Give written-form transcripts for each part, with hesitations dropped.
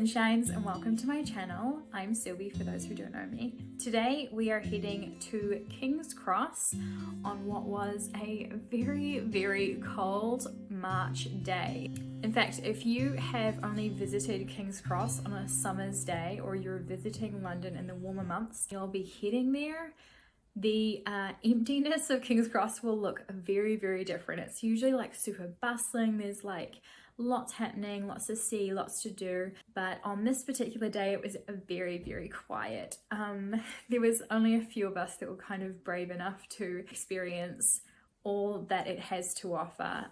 sunshines, and welcome to my channel. I'm Sylvie for those who don't know me. Today we are heading to King's Cross on what was a very cold March day. In fact, if you have only visited King's Cross on a summer's day or you're visiting London in the warmer months, you'll be heading there. The emptiness of King's Cross will look very different. It's usually like super bustling. There's like lots happening, lots to see, lots to do. But on this particular day, it was very quiet. There was only a few of us that were kind of brave enough to experience all that it has to offer.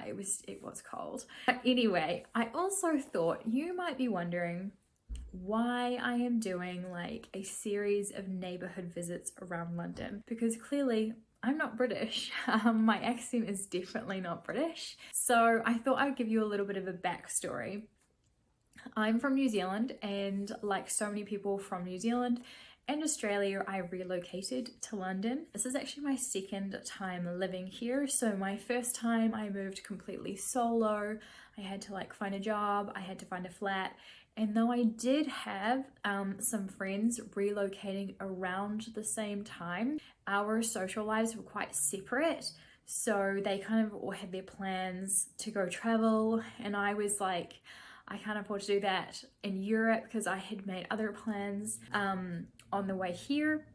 It was cold. But anyway, I also thought you might be wondering why I am doing like a series of neighborhood visits around London, because clearly I'm not British. My accent is definitely not British. So I thought I'd give you a little bit of a backstory. I'm from New Zealand, and like so many people from New Zealand and Australia, I relocated to London. This is actually my second time living here. So my first time I moved completely solo. I had to like find a job, I had to find a flat. And though I did have some friends relocating around the same time, our social lives were quite separate. So they kind of all had their plans to go travel, and I was like, I can't afford to do that in Europe because I had made other plans on the way here.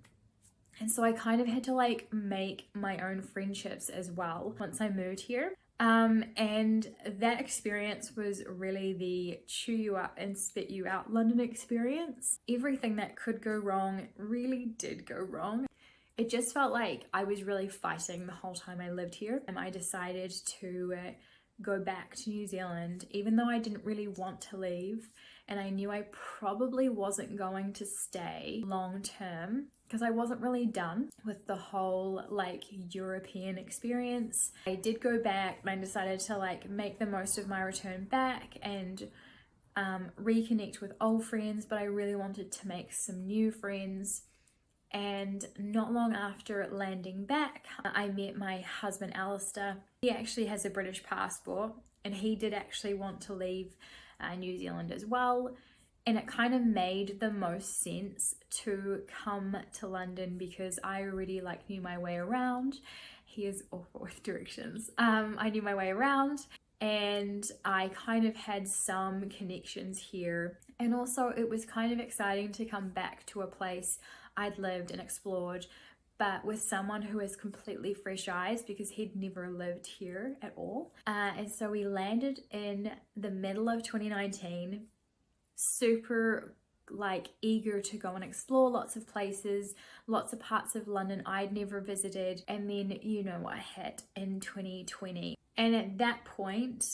And so I kind of had to like make my own friendships as well once I moved here. And that experience was really the chew you up and spit you out London experience. Everything that could go wrong really did go wrong. It just felt like I was really fighting the whole time I lived here, and I decided to go back to New Zealand even though I didn't really want to leave, and I knew I probably wasn't going to stay long term because I wasn't really done with the whole like European experience. I did go back, and I decided to like make the most of my return back and reconnect with old friends, but I really wanted to make some new friends. And not long after landing back, I met my husband Alistair. He actually has a British passport, and he did actually want to leave New Zealand as well. And it kind of made the most sense to come to London because I already like knew my way around. He is awful with directions. I knew my way around, and I kind of had some connections here. And also it was kind of exciting to come back to a place I'd lived and explored, but with someone who has completely fresh eyes because he'd never lived here at all. And so we landed in the middle of 2019, super like eager to go and explore lots of places, lots of parts of London I'd never visited. And then you know what hit in 2020. And at that point,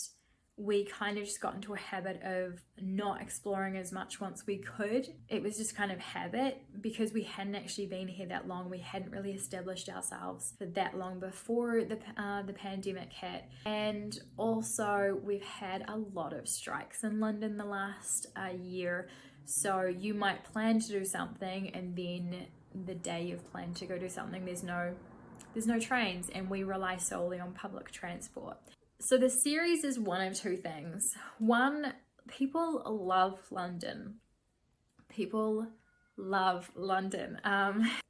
we kind of just got into a habit of not exploring as much once we could. It was just kind of habit because we hadn't actually been here that long. We hadn't really established ourselves for that long before the pandemic hit. And also we've had a lot of strikes in London the last year. So you might plan to do something, and then the day you've planned to go do something, there's no trains, and we rely solely on public transport. So the series is one of two things. One, people love London. People love London.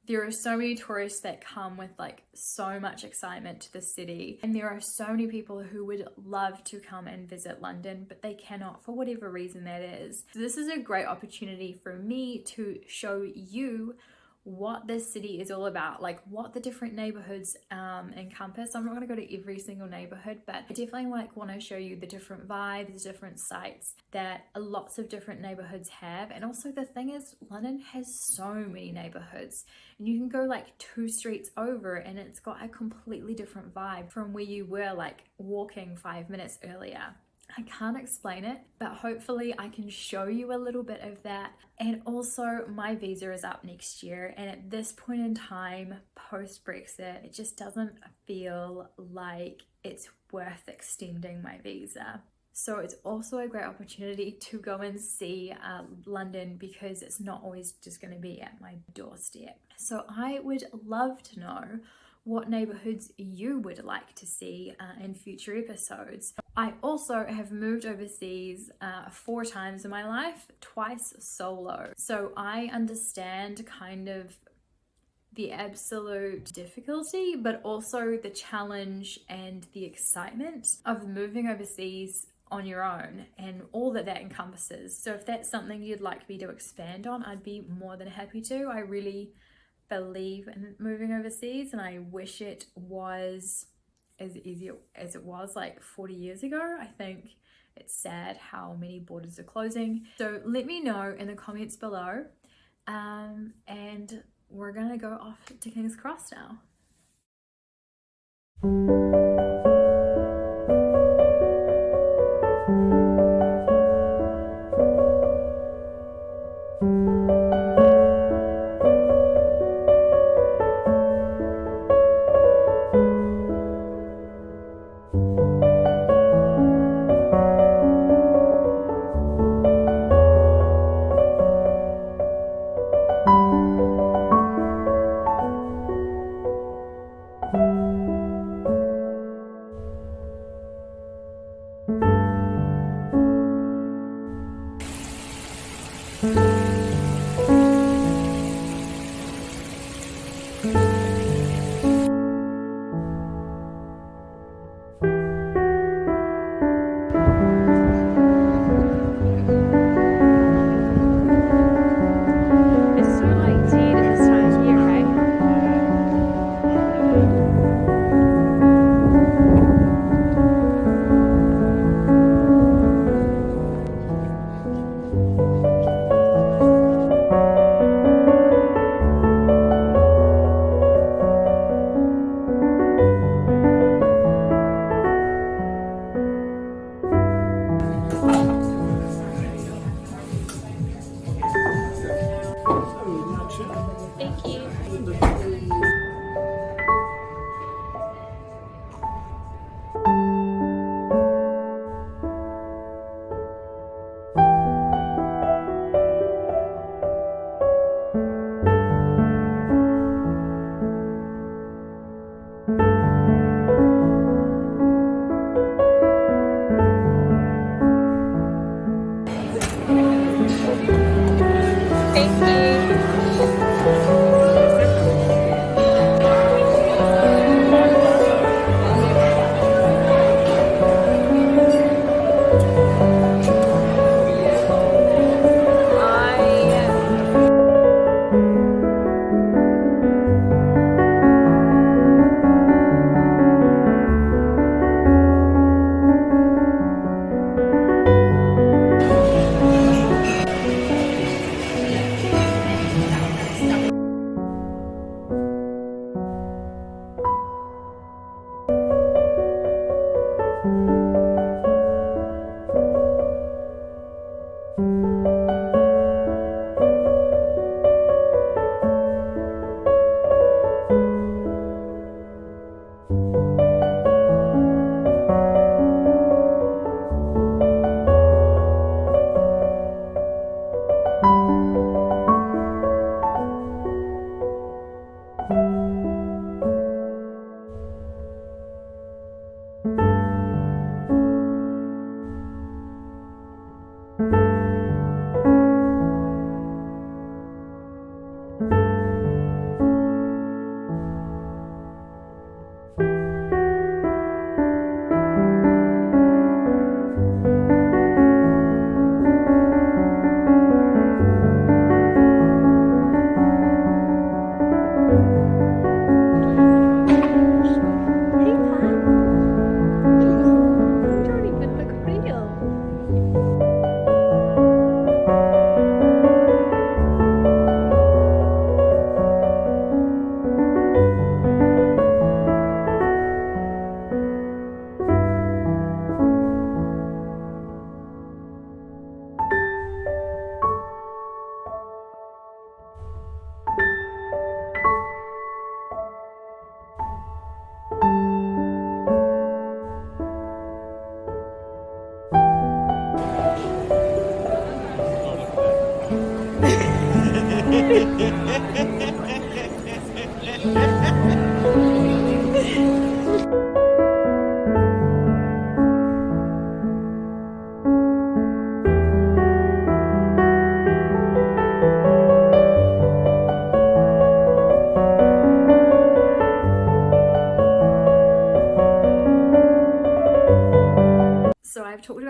There are so many tourists that come with like so much excitement to the city, and there are so many people who would love to come and visit London, but they cannot for whatever reason that is. So this is a great opportunity for me to show you what this city is all about, like what the different neighborhoods encompass. I'm not going to go to every single neighborhood, but I definitely want to show you the different vibes, different sights that lots of different neighborhoods have. And also the thing is, London has so many neighborhoods, and you can go like 2 streets over and it's got a completely different vibe from where you were like walking 5 minutes earlier. I can't explain it, but hopefully I can show you a little bit of that. And also my visa is up next year, and at this point in time, post-Brexit, it just doesn't feel like it's worth extending my visa. So it's also a great opportunity to go and see London because it's not always just going to be at my doorstep. So I would love to know, what neighborhoods you would like to see in future episodes. I also have moved overseas 4 times in my life, twice solo. So I understand kind of the absolute difficulty, but also the challenge and the excitement of moving overseas on your own and all that that encompasses. So if that's something you'd like me to expand on, I'd be more than happy to. I really believe in moving overseas, and I wish it was as easy as it was like 40 years ago. I think it's sad how many borders are closing. So let me know in the comments below, and we're gonna go off to King's Cross now. Thank you.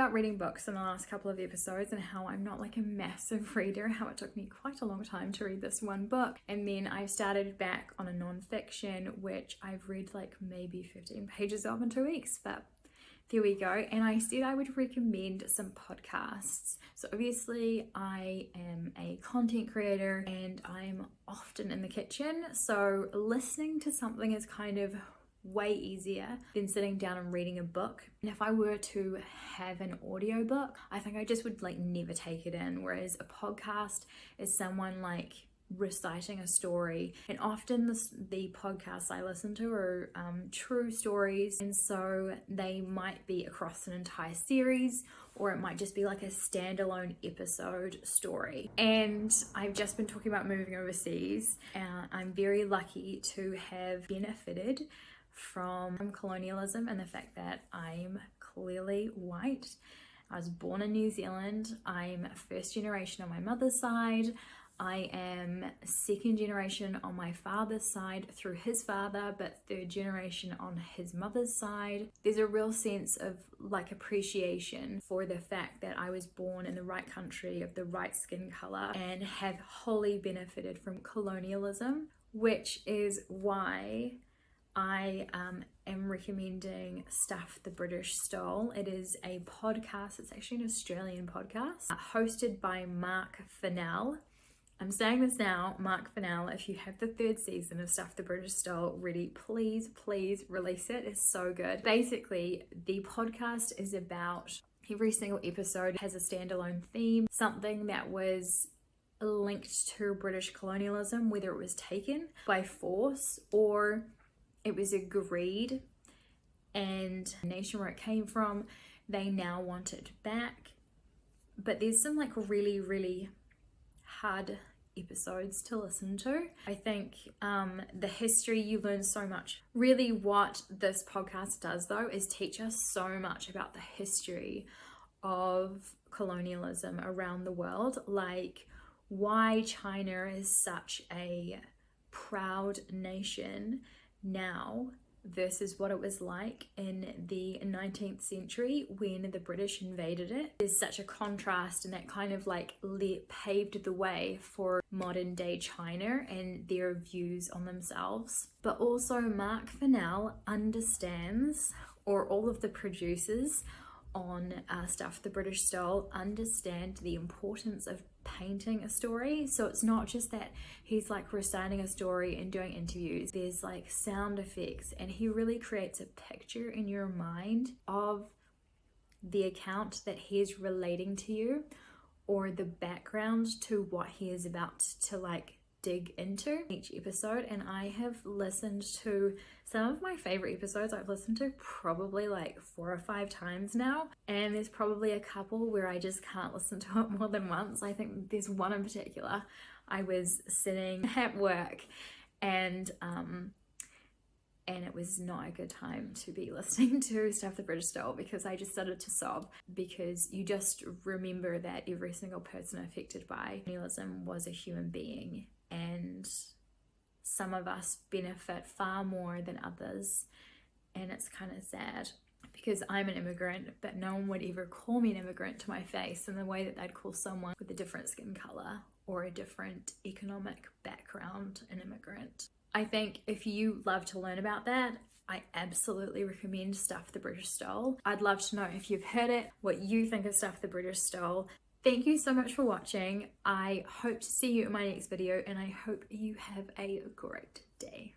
about reading books in the last couple of episodes and how I'm not like a massive reader, how it took me quite a long time to read this one book. And then I've started back on a non-fiction, which I've read like maybe 15 pages of in 2 weeks, but there we go. And I said I would recommend some podcasts. So obviously I am a content creator and I'm often in the kitchen. So listening to something is kind of way easier than sitting down and reading a book. And if I were to have an audiobook, I think I just would like never take it in. Whereas a podcast is someone like reciting a story, and often the podcasts I listen to are true stories, and so they might be across an entire series, or it might just be like a standalone episode story. And I've just been talking about moving overseas, and I'm very lucky to have benefited from colonialism and the fact that I'm clearly white. I was born in New Zealand. I'm first generation on my mother's side. I am second generation on my father's side through his father, but third generation on his mother's side. There's a real sense of like appreciation for the fact that I was born in the right country of the right skin color and have wholly benefited from colonialism, which is why I am recommending Stuff the British Stole. It is a podcast, it's actually an Australian podcast, hosted by Mark Fennell. I'm saying this now, Mark Fennell, if you have the 3rd season of Stuff the British Stole ready, please release it. It's so good. Basically, the podcast is about, every single episode has a standalone theme, something that was linked to British colonialism, whether it was taken by force or it was agreed, and the nation where it came from, they now want it back. But there's some like really hard episodes to listen to. I think the history, you learn so much. Really what this podcast does though is teach us so much about the history of colonialism around the world, like why China is such a proud nation now versus what it was like in the 19th century when the British invaded it. There's such a contrast, and that kind of like paved the way for modern day China and their views on themselves. But also Mark Fennell understands, or all of the producers on Stuff the British Stole understand the importance of painting a story. So it's not just that he's like reciting a story and doing interviews. There's like sound effects, and he really creates a picture in your mind of the account that he's relating to you, or the background to what he is about to like dig into each episode. And I have listened to some of my favorite episodes. I've listened to probably like 4 or 5 times now, and there's probably a couple where I just can't listen to it more than once. I think there's one in particular. I was sitting at work and it was not a good time to be listening to Stuff the British Stole, because I just started to sob, because you just remember that every single person affected by colonialism was a human being, and some of us benefit far more than others. And it's kind of sad, because I'm an immigrant, but no one would ever call me an immigrant to my face in the way that they'd call someone with a different skin color or a different economic background an immigrant. I think if you love to learn about that, I absolutely recommend Stuff the British Stole. I'd love to know if you've heard it, what you think of Stuff the British Stole. Thank you so much for watching. I hope to see you in my next video, and I hope you have a great day.